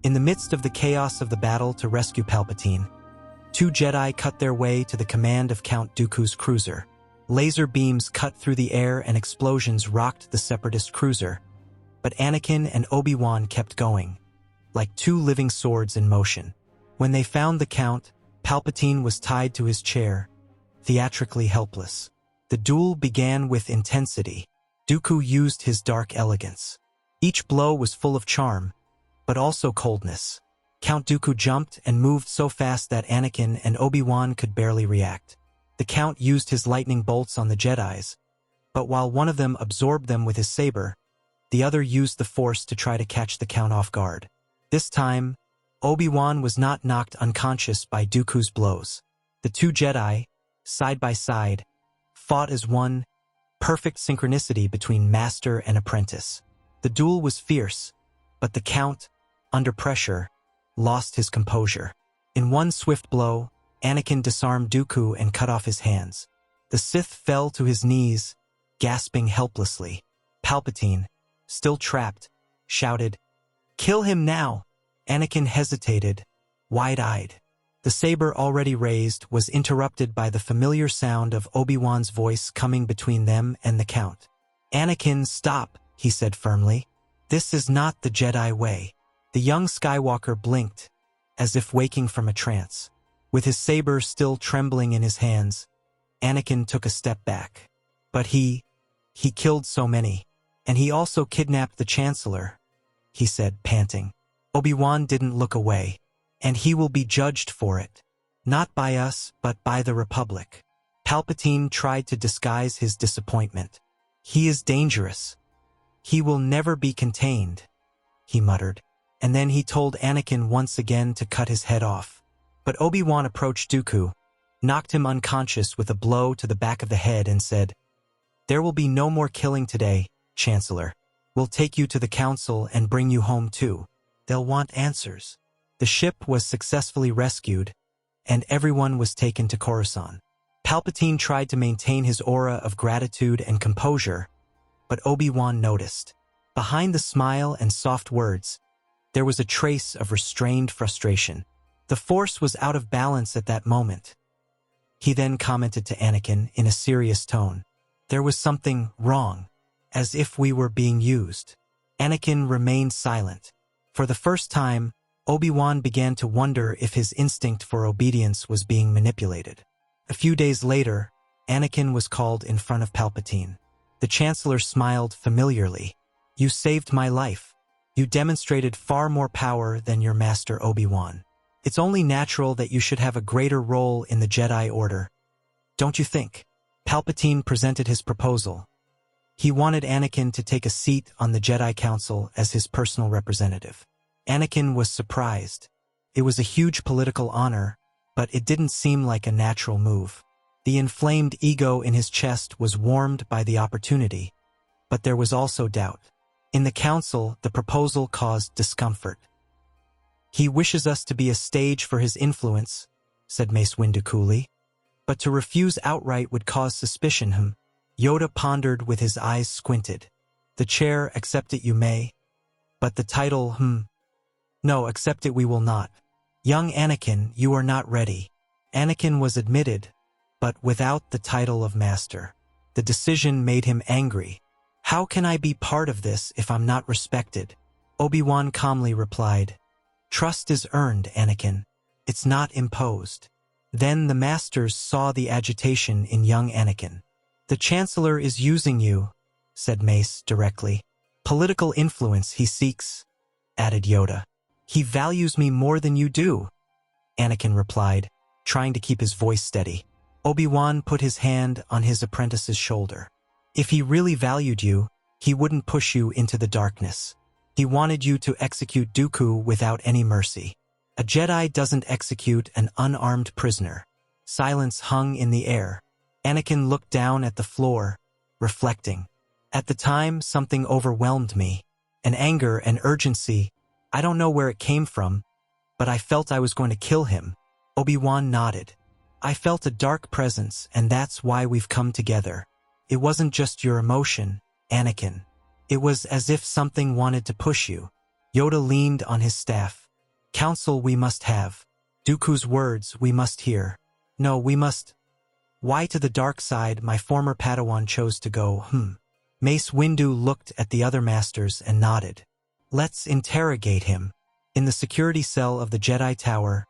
In the midst of the chaos of the battle to rescue Palpatine, two Jedi cut their way to the command of Count Dooku's cruiser. Laser beams cut through the air and explosions rocked the Separatist cruiser, but Anakin and Obi-Wan kept going, like two living swords in motion. When they found the Count, Palpatine was tied to his chair, theatrically helpless. The duel began with intensity. Dooku used his dark elegance. Each blow was full of charm, but also coldness. Count Dooku jumped and moved so fast that Anakin and Obi-Wan could barely react. The Count used his lightning bolts on the Jedis, but while one of them absorbed them with his saber, the other used the Force to try to catch the Count off guard. This time, Obi-Wan was not knocked unconscious by Dooku's blows. The two Jedi, side by side, fought as one, perfect synchronicity between master and apprentice. The duel was fierce, but the Count, under pressure, lost his composure. In one swift blow, Anakin disarmed Dooku and cut off his hands. The Sith fell to his knees, gasping helplessly. Palpatine, still trapped, shouted, "Kill him now!" Anakin hesitated, wide-eyed. The saber already raised was interrupted by the familiar sound of Obi-Wan's voice coming between them and the Count. "Anakin, stop," he said firmly. "This is not the Jedi way." The young Skywalker blinked, as if waking from a trance. With his saber still trembling in his hands, Anakin took a step back. "But he killed so many. And he also kidnapped the Chancellor," he said, panting. Obi-Wan didn't look away. "And he will be judged for it. Not by us, but by the Republic." Palpatine tried to disguise his disappointment. "He is dangerous. He will never be contained," he muttered. And then he told Anakin once again to cut his head off. But Obi-Wan approached Dooku, knocked him unconscious with a blow to the back of the head and said, "There will be no more killing today, Chancellor. We'll take you to the Council and bring you home too. They'll want answers." The ship was successfully rescued, and everyone was taken to Coruscant. Palpatine tried to maintain his aura of gratitude and composure, but Obi-Wan noticed. Behind the smile and soft words, there was a trace of restrained frustration. The Force was out of balance at that moment. He then commented to Anakin in a serious tone, "There was something wrong, as if we were being used." Anakin remained silent. For the first time, Obi-Wan began to wonder if his instinct for obedience was being manipulated. A few days later, Anakin was called in front of Palpatine. The Chancellor smiled familiarly. "You saved my life. You demonstrated far more power than your master Obi-Wan. It's only natural that you should have a greater role in the Jedi Order. Don't you think?" Palpatine presented his proposal. He wanted Anakin to take a seat on the Jedi Council as his personal representative. Anakin was surprised. It was a huge political honor, but it didn't seem like a natural move. The inflamed ego in his chest was warmed by the opportunity, but there was also doubt. In the council, the proposal caused discomfort. "He wishes us to be a stage for his influence," said Mace Windu coolly. "But to refuse outright would cause suspicion." Yoda pondered with his eyes squinted. "The chair, accept it you may. But the title, No, accept it we will not. Young Anakin, you are not ready." Anakin was admitted, but without the title of master. The decision made him angry. "How can I be part of this if I'm not respected?" Obi-Wan calmly replied, "Trust is earned, Anakin. It's not imposed." Then the masters saw the agitation in young Anakin. "The Chancellor is using you," said Mace directly. "Political influence he seeks," added Yoda. "He values me more than you do," Anakin replied, trying to keep his voice steady. Obi-Wan put his hand on his apprentice's shoulder. "If he really valued you, he wouldn't push you into the darkness. He wanted you to execute Dooku without any mercy. A Jedi doesn't execute an unarmed prisoner." Silence hung in the air. Anakin looked down at the floor, reflecting. "At the time, something overwhelmed me. An anger and urgency. I don't know where it came from, but I felt I was going to kill him." Obi-Wan nodded. "I felt a dark presence, and that's why we've come together. It wasn't just your emotion, Anakin. It was as if something wanted to push you." Yoda leaned on his staff. Council we must have. Dooku's words we must hear. No, we must. Why to the dark side my former Padawan chose to go, Mace Windu looked at the other masters and nodded. Let's interrogate him. In the security cell of the Jedi Tower,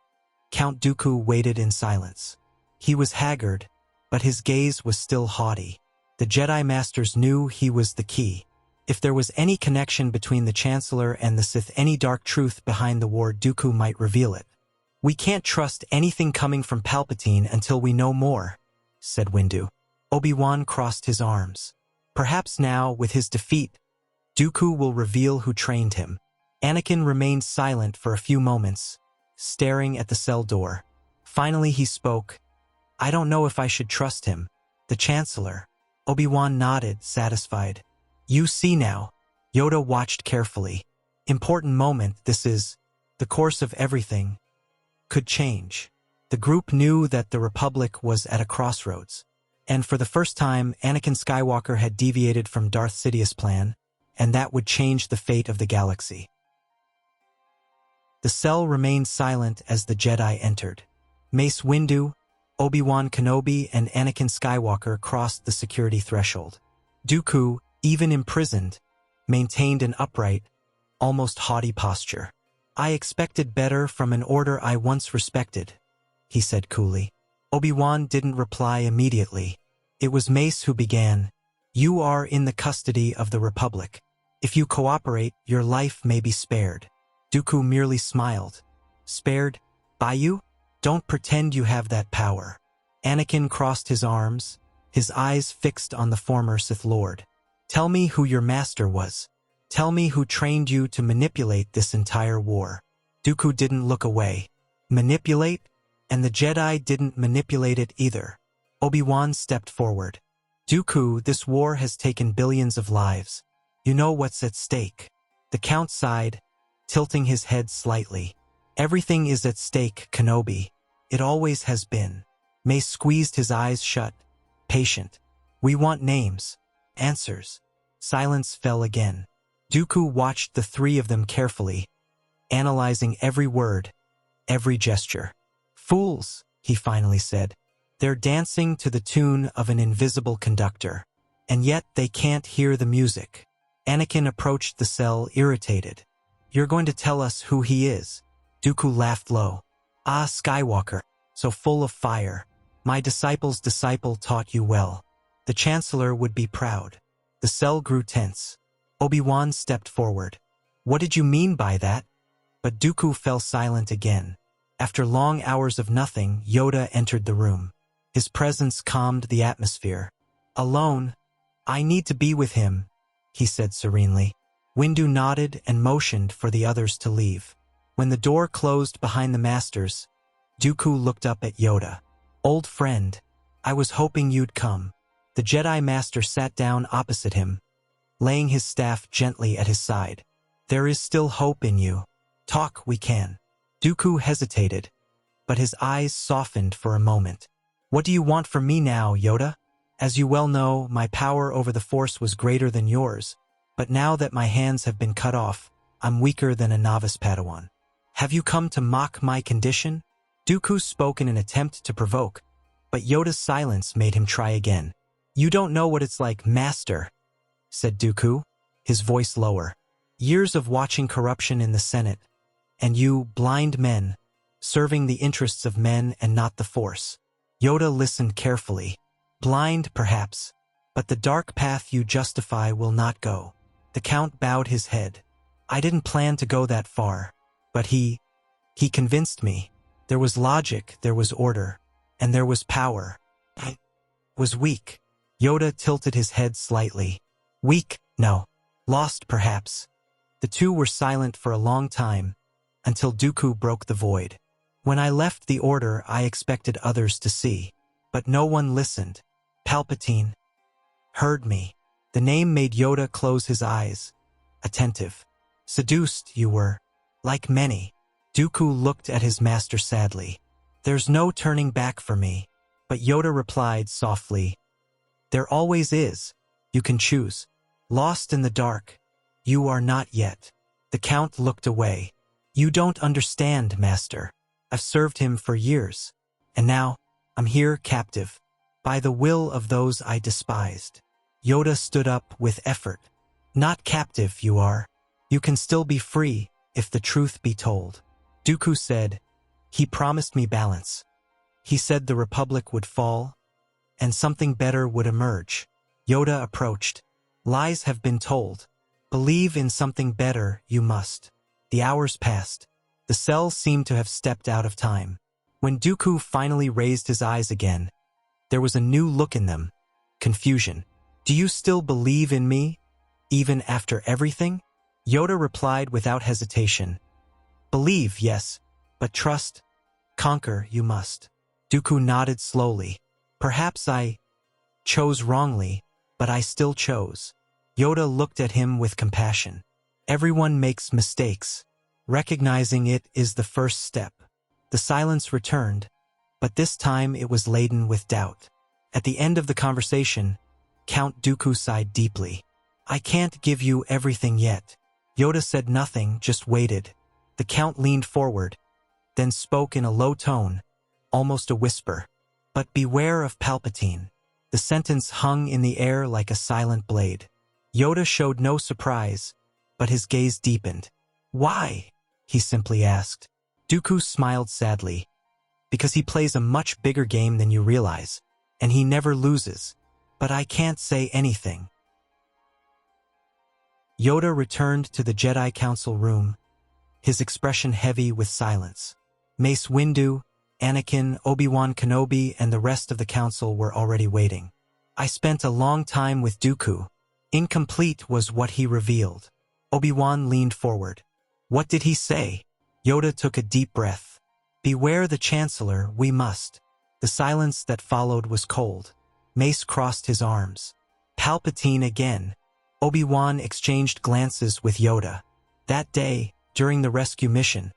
Count Dooku waited in silence. He was haggard, but his gaze was still haughty. The Jedi Masters knew he was the key. If there was any connection between the Chancellor and the Sith, any dark truth behind the war, Dooku might reveal it. We can't trust anything coming from Palpatine until we know more, said Windu. Obi-Wan crossed his arms. Perhaps now, with his defeat, Dooku will reveal who trained him. Anakin remained silent for a few moments, staring at the cell door. Finally he spoke. I don't know if I should trust him. The Chancellor. Obi-Wan nodded, satisfied. You see now. Yoda watched carefully. Important moment, this is. The course of everything could change. The group knew that the Republic was at a crossroads. And for the first time, Anakin Skywalker had deviated from Darth Sidious' plan, and that would change the fate of the galaxy. The cell remained silent as the Jedi entered. Mace Windu, Obi-Wan Kenobi, and Anakin Skywalker crossed the security threshold. Dooku, even imprisoned, maintained an upright, almost haughty posture. I expected better from an order I once respected, he said coolly. Obi-Wan didn't reply immediately. It was Mace who began. You are in the custody of the Republic. If you cooperate, your life may be spared. Dooku merely smiled. Spared? By you? Don't pretend you have that power. Anakin crossed his arms, his eyes fixed on the former Sith Lord. Tell me who your master was. Tell me who trained you to manipulate this entire war. Dooku didn't look away. Manipulate? And the Jedi didn't manipulate it either. Obi-Wan stepped forward. Dooku, this war has taken billions of lives. You know what's at stake. The Count sighed, tilting his head slightly. Everything is at stake, Kenobi. It always has been. Mace squeezed his eyes shut, patient. We want names. Answers. Silence fell again. Dooku watched the three of them carefully, analyzing every word, every gesture. Fools, he finally said. They're dancing to the tune of an invisible conductor, and yet they can't hear the music. Anakin approached the cell, irritated. You're going to tell us who he is? Dooku laughed low. Ah, Skywalker, so full of fire. My disciple's disciple taught you well. The Chancellor would be proud. The cell grew tense. Obi-Wan stepped forward. What did you mean by that? But Dooku fell silent again. After long hours of nothing, Yoda entered the room. His presence calmed the atmosphere. Alone, I need to be with him, he said serenely. Windu nodded and motioned for the others to leave. When the door closed behind the masters, Dooku looked up at Yoda. Old friend, I was hoping you'd come. The Jedi Master sat down opposite him, laying his staff gently at his side. There is still hope in you. Talk we can. Dooku hesitated, but his eyes softened for a moment. What do you want from me now, Yoda? As you well know, my power over the Force was greater than yours, but now that my hands have been cut off, I'm weaker than a novice Padawan. Have you come to mock my condition? Dooku spoke in an attempt to provoke, but Yoda's silence made him try again. You don't know what it's like, Master, said Dooku, his voice lower. Years of watching corruption in the Senate, and you, blind men, serving the interests of men and not the Force. Yoda listened carefully. Blind, perhaps, but the dark path you justify will not go. The Count bowed his head. I didn't plan to go that far, but he convinced me. There was logic, there was order, and there was power. I was weak. Yoda tilted his head slightly. Weak? No. Lost, perhaps. The two were silent for a long time, until Dooku broke the void. When I left the Order, I expected others to see, but no one listened. Palpatine heard me. The name made Yoda close his eyes, attentive. Seduced, you were, like many. Dooku looked at his master sadly. There's no turning back for me. But Yoda replied softly, there always is. You can choose. Lost in the dark. You are not yet. The Count looked away. You don't understand, Master. I've served him for years. And now, I'm here captive, by the will of those I despised. Yoda stood up with effort. Not captive, you are. You can still be free, if the truth be told. Dooku said, he promised me balance. He said the Republic would fall, and something better would emerge. Yoda approached. Lies have been told. Believe in something better, you must. The hours passed. The cells seemed to have stepped out of time. When Dooku finally raised his eyes again, there was a new look in them. Confusion. Do you still believe in me, even after everything? Yoda replied without hesitation. Believe, yes, but trust, conquer you must. Dooku nodded slowly. Perhaps I chose wrongly, but I still chose. Yoda looked at him with compassion. Everyone makes mistakes. Recognizing it is the first step. The silence returned, but this time it was laden with doubt. At the end of the conversation, Count Dooku sighed deeply. I can't give you everything yet. Yoda said nothing, just waited. The Count leaned forward, then spoke in a low tone, almost a whisper. But beware of Palpatine. The sentence hung in the air like a silent blade. Yoda showed no surprise, but his gaze deepened. Why? He simply asked. Dooku smiled sadly. Because he plays a much bigger game than you realize, and he never loses. But I can't say anything. Yoda returned to the Jedi Council room, his expression heavy with silence. Mace Windu, Anakin, Obi-Wan Kenobi, and the rest of the council were already waiting. I spent a long time with Dooku. Incomplete was what he revealed. Obi-Wan leaned forward. What did he say? Yoda took a deep breath. Beware the Chancellor, we must. The silence that followed was cold. Mace crossed his arms. Palpatine again. Obi-Wan exchanged glances with Yoda. That day, during the rescue mission,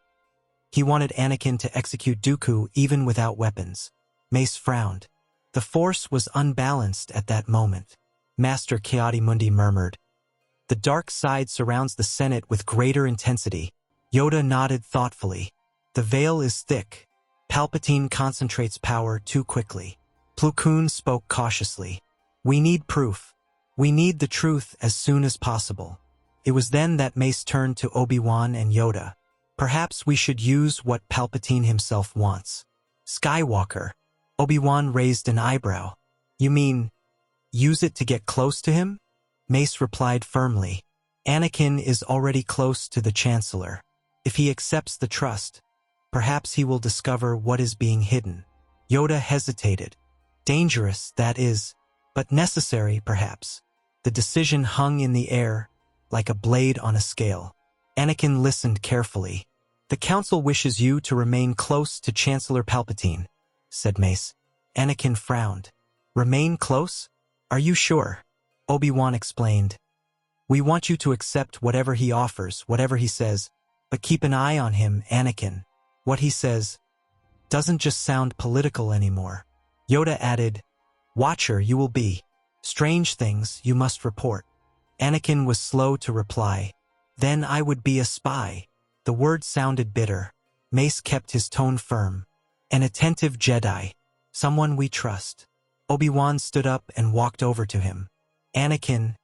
he wanted Anakin to execute Dooku even without weapons. Mace frowned. The Force was unbalanced at that moment. Master Ki-Adi-Mundi murmured. The dark side surrounds the Senate with greater intensity. Yoda nodded thoughtfully. The veil is thick. Palpatine concentrates power too quickly. Plo Koon spoke cautiously. We need proof. We need the truth as soon as possible. It was then that Mace turned to Obi-Wan and Yoda. Perhaps we should use what Palpatine himself wants. Skywalker. Obi-Wan raised an eyebrow. You mean, use it to get close to him? Mace replied firmly. Anakin is already close to the Chancellor. If he accepts the trust, perhaps he will discover what is being hidden. Yoda hesitated. Dangerous, that is, but necessary, perhaps. The decision hung in the air, like a blade on a scale. Anakin listened carefully. The Council wishes you to remain close to Chancellor Palpatine, said Mace. Anakin frowned. Remain close? Are you sure? Obi-Wan explained. We want you to accept whatever he offers, whatever he says, but keep an eye on him, Anakin. What he says doesn't just sound political anymore. Yoda added, Watcher you will be. Strange things you must report. Anakin was slow to reply. Then I would be a spy. The word sounded bitter. Mace kept his tone firm. An attentive Jedi. Someone we trust. Obi-Wan stood up and walked over to him. Anakin,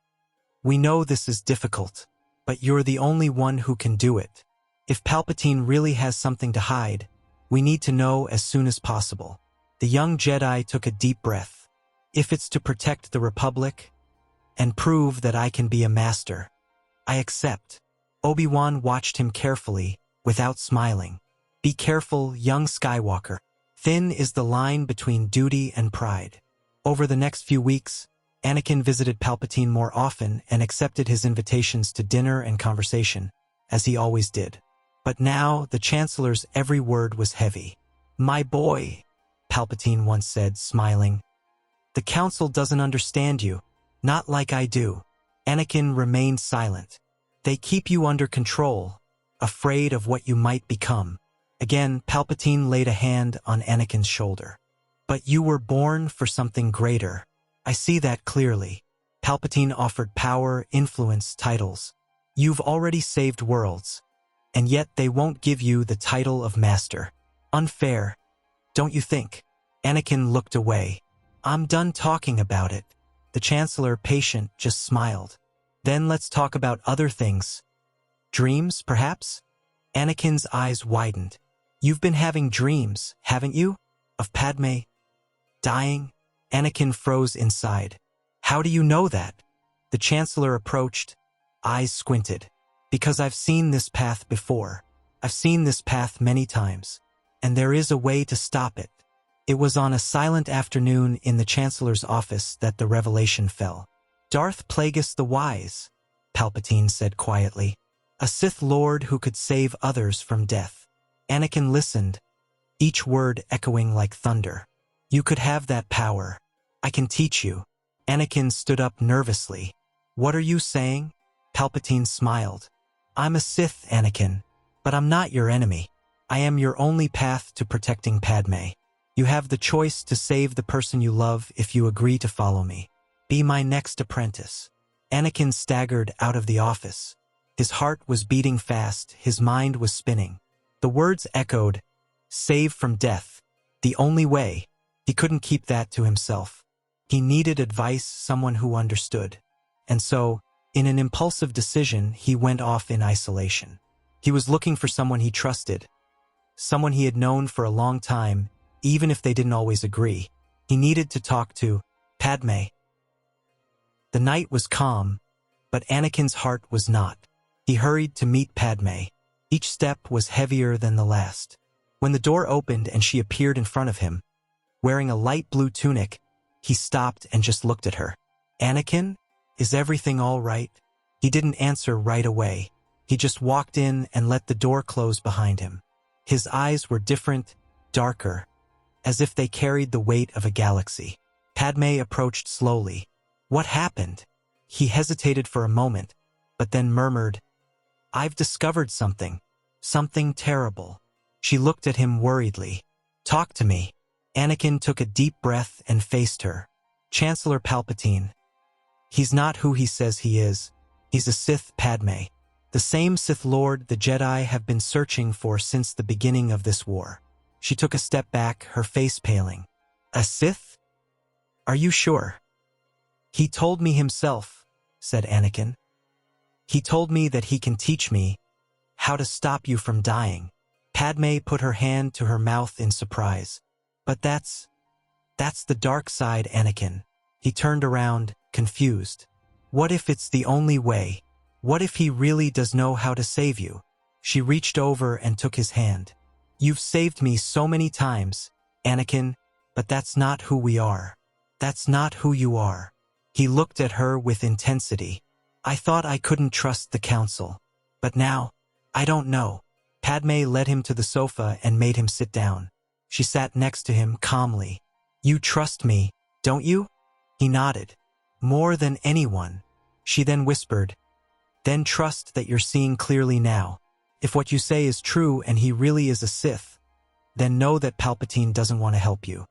we know this is difficult, but you're the only one who can do it. If Palpatine really has something to hide, we need to know as soon as possible. The young Jedi took a deep breath. If it's to protect the Republic and prove that I can be a master, I accept. Obi-Wan watched him carefully, without smiling. Be careful, young Skywalker. Thin is the line between duty and pride. Over the next few weeks, Anakin visited Palpatine more often and accepted his invitations to dinner and conversation, as he always did. But now, the Chancellor's every word was heavy. My boy, Palpatine once said, smiling. The Council doesn't understand you, not like I do. Anakin remained silent. They keep you under control, afraid of what you might become. Again, Palpatine laid a hand on Anakin's shoulder. But you were born for something greater. I see that clearly. Palpatine offered power, influence, titles. You've already saved worlds. and yet they won't give you the title of master. Unfair, don't you think? Anakin looked away. I'm done talking about it. The Chancellor, patient, just smiled. Then let's talk about other things. Dreams, perhaps? Anakin's eyes widened. You've been having dreams, haven't you? Of Padme dying? Anakin froze inside. How do you know that? The Chancellor approached, eyes squinted. Because I've seen this path before. I've seen this path many times. And there is a way to stop it. It was on a silent afternoon in the Chancellor's office that the revelation fell. Darth Plagueis the Wise, Palpatine said quietly. A Sith Lord who could save others from death. Anakin listened, each word echoing like thunder. You could have that power. I can teach you. Anakin stood up nervously. What are you saying? Palpatine smiled. I'm a Sith, Anakin, but I'm not your enemy. I am your only path to protecting Padme. You have the choice to save the person you love if you agree to follow me. Be my next apprentice. Anakin staggered out of the office. His heart was beating fast, his mind was spinning. The words echoed, save from death. The only way. He couldn't keep that to himself. He needed advice, someone who understood. And so, in an impulsive decision, he went off in isolation. He was looking for someone he trusted. Someone he had known for a long time, even if they didn't always agree. He needed to talk to Padme. The night was calm, but Anakin's heart was not. He hurried to meet Padme. Each step was heavier than the last. When the door opened and she appeared in front of him, wearing a light blue tunic, he stopped and just looked at her. Anakin, is everything all right? He didn't answer right away. He just walked in and let the door close behind him. His eyes were different, darker, as if they carried the weight of a galaxy. Padme approached slowly. What happened? He hesitated for a moment, but then murmured, I've discovered something. Something terrible. She looked at him worriedly. Talk to me. Anakin took a deep breath and faced her. Chancellor Palpatine. He's not who he says he is. He's a Sith, Padme. The same Sith Lord the Jedi have been searching for since the beginning of this war. She took a step back, her face paling. A Sith? Are you sure? He told me himself, said Anakin. He told me that he can teach me how to stop you from dying. Padme put her hand to her mouth in surprise. But that's the dark side, Anakin. He turned around, confused. What if it's the only way? What if he really does know how to save you? She reached over and took his hand. You've saved me so many times, Anakin, but that's not who we are. That's not who you are. He looked at her with intensity. I thought I couldn't trust the council. But now, I don't know. Padme led him to the sofa and made him sit down. She sat next to him calmly. You trust me, don't you? He nodded. More than anyone. She then whispered, Then trust that you're seeing clearly now. If what you say is true and he really is a Sith, then know that Palpatine doesn't want to help you.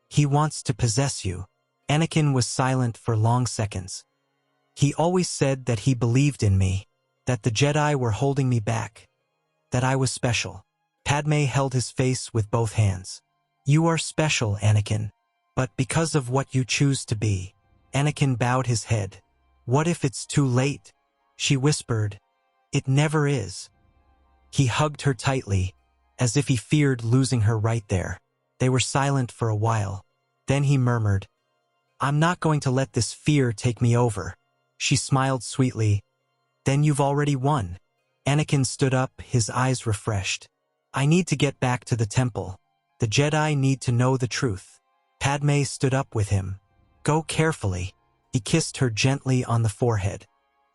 He wants to possess you. Anakin was silent for long seconds. He always said that he believed in me, that the Jedi were holding me back, that I was special. Padme held his face with both hands. You are special, Anakin, but because of what you choose to be. Anakin bowed his head. What if it's too late? She whispered. It never is. He hugged her tightly, as if he feared losing her right there. They were silent for a while. Then he murmured, I'm not going to let this fear take me over. She smiled sweetly. Then you've already won. Anakin stood up, his eyes refreshed. I need to get back to the temple. The Jedi need to know the truth. Padme stood up with him. Go carefully. He kissed her gently on the forehead.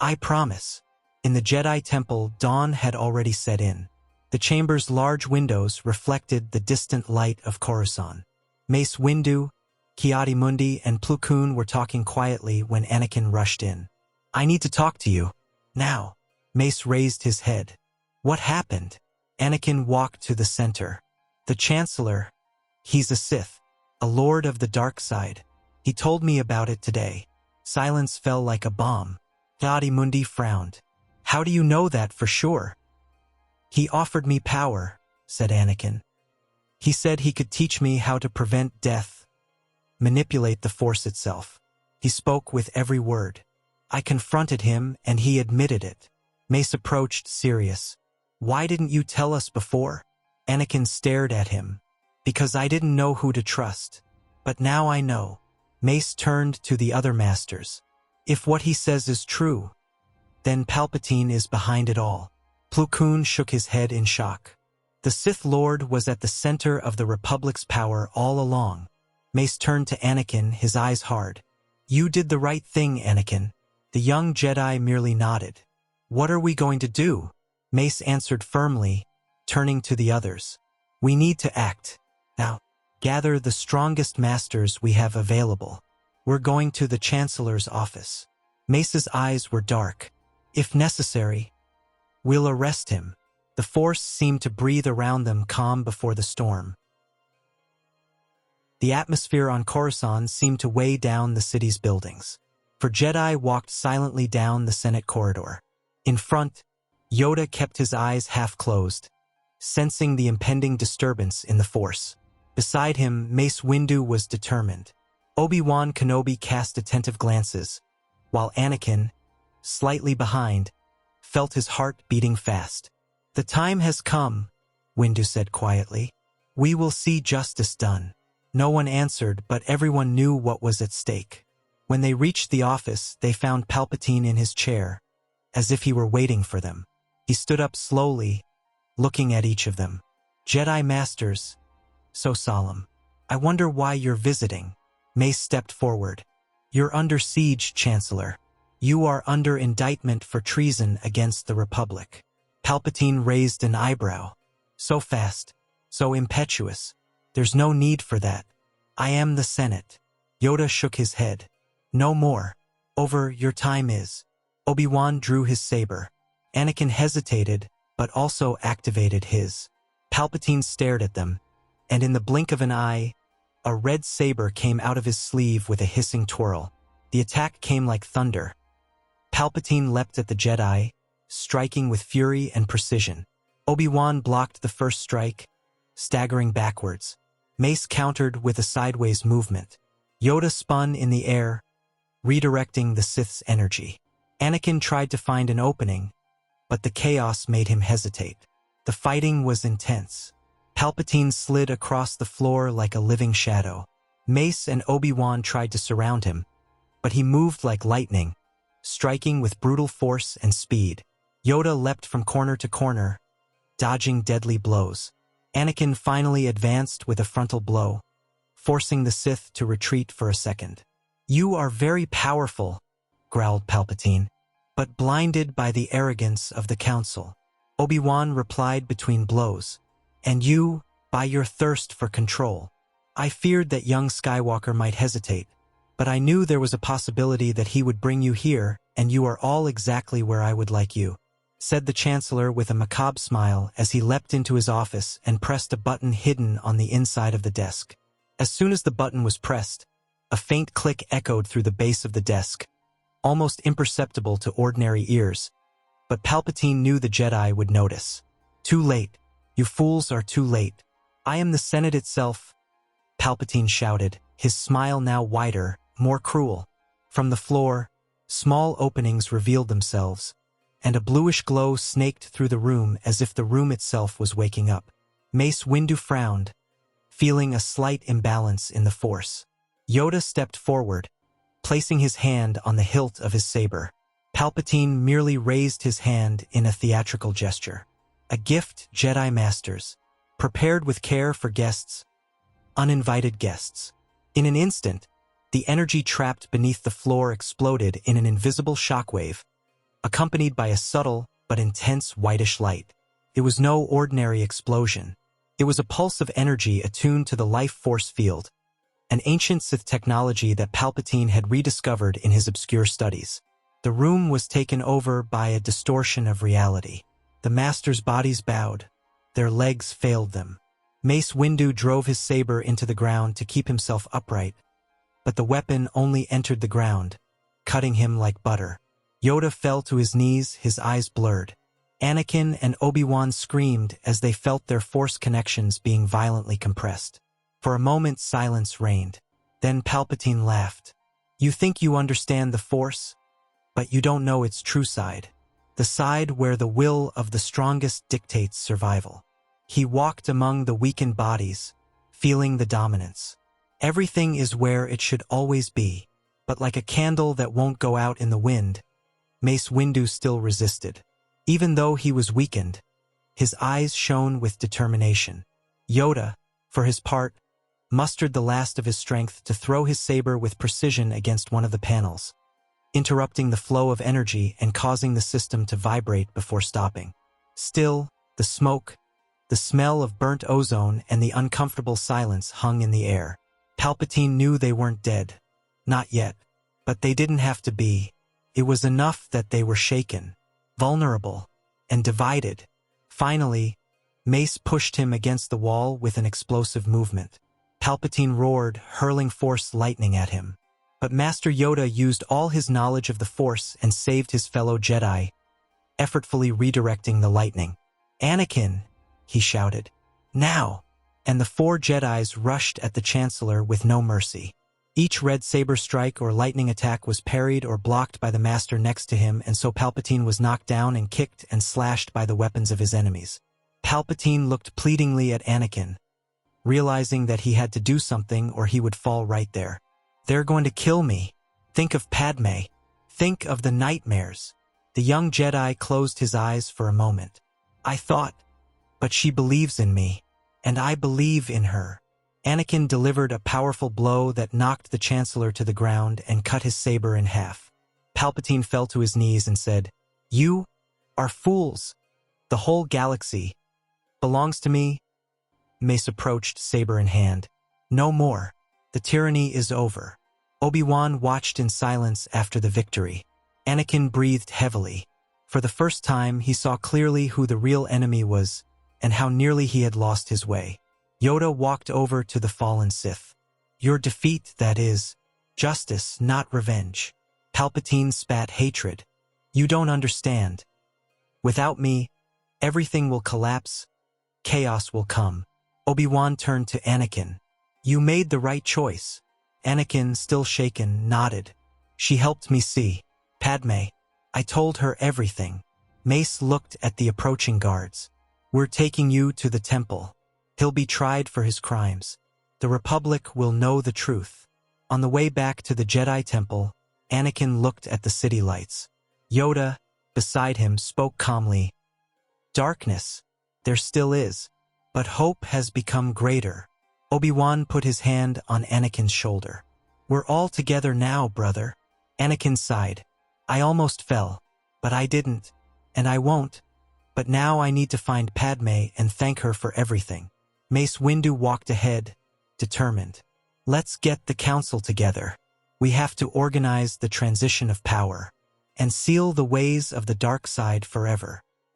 I promise. In the Jedi temple, dawn had already set in. The chamber's large windows reflected the distant light of Coruscant. Mace Windu, Ki-Adi-Mundi, and Plo Koon were talking quietly when Anakin rushed in. I need to talk to you. Now. Mace raised his head. What happened? Anakin walked to the center. The Chancellor. He's a Sith. A Lord of the dark side. He told me about it today. Silence fell like a bomb. Ki-Adi-Mundi frowned. How do you know that for sure? "He offered me power," said Anakin. "He said he could teach me how to prevent death, manipulate the Force itself. He spoke with every word. I confronted him, and he admitted it." Mace approached, serious. "Why didn't you tell us before?" Anakin stared at him. "Because I didn't know who to trust. But now I know." Mace turned to the other masters. "If what he says is true, then Palpatine is behind it all." Plo Koon shook his head in shock. The Sith Lord was at the center of the Republic's power all along. Mace turned to Anakin, his eyes hard. "You did the right thing, Anakin." The young Jedi merely nodded. "What are we going to do?" Mace answered firmly, turning to the others. "We need to act. Now, gather the strongest masters we have available. We're going to the Chancellor's office." Mace's eyes were dark. "If necessary, we'll arrest him." The Force seemed to breathe around them, calm before the storm. The atmosphere on Coruscant seemed to weigh down the city's buildings. For Jedi walked silently down the Senate corridor. In front, Yoda kept his eyes half closed, sensing the impending disturbance in the Force. Beside him, Mace Windu was determined. Obi-Wan Kenobi cast attentive glances, while Anakin, slightly behind, felt his heart beating fast. "The time has come," Windu said quietly. "We will see justice done." No one answered, but everyone knew what was at stake. When they reached the office, they found Palpatine in his chair, as if he were waiting for them. He stood up slowly, looking at each of them. "Jedi Masters," so solemn. "I wonder why you're visiting." Mace stepped forward. "You're under siege, Chancellor. You are under indictment for treason against the Republic." Palpatine raised an eyebrow. "So fast, so impetuous. There's no need for that. I am the Senate." Yoda shook his head. "No more. Over, your time is." Obi-Wan drew his saber. Anakin hesitated, but also activated his. Palpatine stared at them, and in the blink of an eye, a red saber came out of his sleeve with a hissing twirl. The attack came like thunder. Palpatine leapt at the Jedi, striking with fury and precision. Obi-Wan blocked the first strike, staggering backwards. Mace countered with a sideways movement. Yoda spun in the air, redirecting the Sith's energy. Anakin tried to find an opening, but the chaos made him hesitate. The fighting was intense. Palpatine slid across the floor like a living shadow. Mace and Obi-Wan tried to surround him, but he moved like lightning, striking with brutal force and speed. Yoda leapt from corner to corner, dodging deadly blows. Anakin finally advanced with a frontal blow, forcing the Sith to retreat for a second. "You are very powerful," growled Palpatine, "but blinded by the arrogance of the Council." Obi-Wan replied between blows. "And you, by your thirst for control." "I feared that young Skywalker might hesitate, but I knew there was a possibility that he would bring you here, and you are all exactly where I would like you," said the Chancellor with a macabre smile as he leapt into his office and pressed a button hidden on the inside of the desk. As soon as the button was pressed, a faint click echoed through the base of the desk, almost imperceptible to ordinary ears, but Palpatine knew the Jedi would notice. "Too late. You fools are too late. I am the Senate itself," Palpatine shouted, his smile now wider, more cruel. From the floor, small openings revealed themselves, and a bluish glow snaked through the room as if the room itself was waking up. Mace Windu frowned, feeling a slight imbalance in the Force. Yoda stepped forward, placing his hand on the hilt of his saber. Palpatine merely raised his hand in a theatrical gesture. "A gift, Jedi Masters, prepared with care for guests, uninvited guests." In an instant, the energy trapped beneath the floor exploded in an invisible shockwave, accompanied by a subtle but intense whitish light. It was no ordinary explosion. It was a pulse of energy attuned to the life force field, an ancient Sith technology that Palpatine had rediscovered in his obscure studies. The room was taken over by a distortion of reality. The Masters' bodies bowed. Their legs failed them. Mace Windu drove his saber into the ground to keep himself upright, but the weapon only entered the ground, cutting him like butter. Yoda fell to his knees, his eyes blurred. Anakin and Obi-Wan screamed as they felt their Force connections being violently compressed. For a moment silence reigned. Then Palpatine laughed. "You think you understand the Force, but you don't know its true side. The side where the will of the strongest dictates survival." He walked among the weakened bodies, feeling the dominance. Everything is where it should always be, but like a candle that won't go out in the wind, Mace Windu still resisted. Even though he was weakened, his eyes shone with determination. Yoda, for his part, mustered the last of his strength to throw his saber with precision against one of the panels, interrupting the flow of energy and causing the system to vibrate before stopping. Still, the smoke, the smell of burnt ozone, and the uncomfortable silence hung in the air. Palpatine knew they weren't dead. Not yet. But they didn't have to be. It was enough that they were shaken, vulnerable, and divided. Finally, Mace pushed him against the wall with an explosive movement. Palpatine roared, hurling Force lightning at him. But Master Yoda used all his knowledge of the Force and saved his fellow Jedi, effortfully redirecting the lightning. "Anakin!" he shouted. "Now!" And the 4 Jedis rushed at the Chancellor with no mercy. Each red saber strike or lightning attack was parried or blocked by the Master next to him, and so Palpatine was knocked down and kicked and slashed by the weapons of his enemies. Palpatine looked pleadingly at Anakin, realizing that he had to do something or he would fall right there. "They're going to kill me. Think of Padme. Think of the nightmares." The young Jedi closed his eyes for a moment. "I thought, but she believes in me, and I believe in her." Anakin delivered a powerful blow that knocked the Chancellor to the ground and cut his saber in half. Palpatine fell to his knees and said, "You are fools. The whole galaxy belongs to me." Mace approached, saber in hand. "No more. The tyranny is over." Obi-Wan watched in silence after the victory. Anakin breathed heavily. For the first time, he saw clearly who the real enemy was and how nearly he had lost his way. Yoda walked over to the fallen Sith. "Your defeat, that is. Justice, not revenge." Palpatine spat hatred. "You don't understand. Without me, everything will collapse. Chaos will come." Obi-Wan turned to Anakin. "You made the right choice." Anakin, still shaken, nodded. "She helped me see Padme. I told her everything." Mace looked at the approaching guards. "We're taking you to the temple. He'll be tried for his crimes. The Republic will know the truth." On the way back to the Jedi Temple, Anakin looked at the city lights. Yoda, beside him, spoke calmly. "Darkness, there still is, but hope has become greater." Obi-Wan put his hand on Anakin's shoulder. "We're all together now, brother." Anakin sighed. "I almost fell, but I didn't, and I won't. But now I need to find Padme and thank her for everything." Mace Windu walked ahead, determined. "Let's get the council together. We have to organize the transition of power and seal the ways of the dark side forever."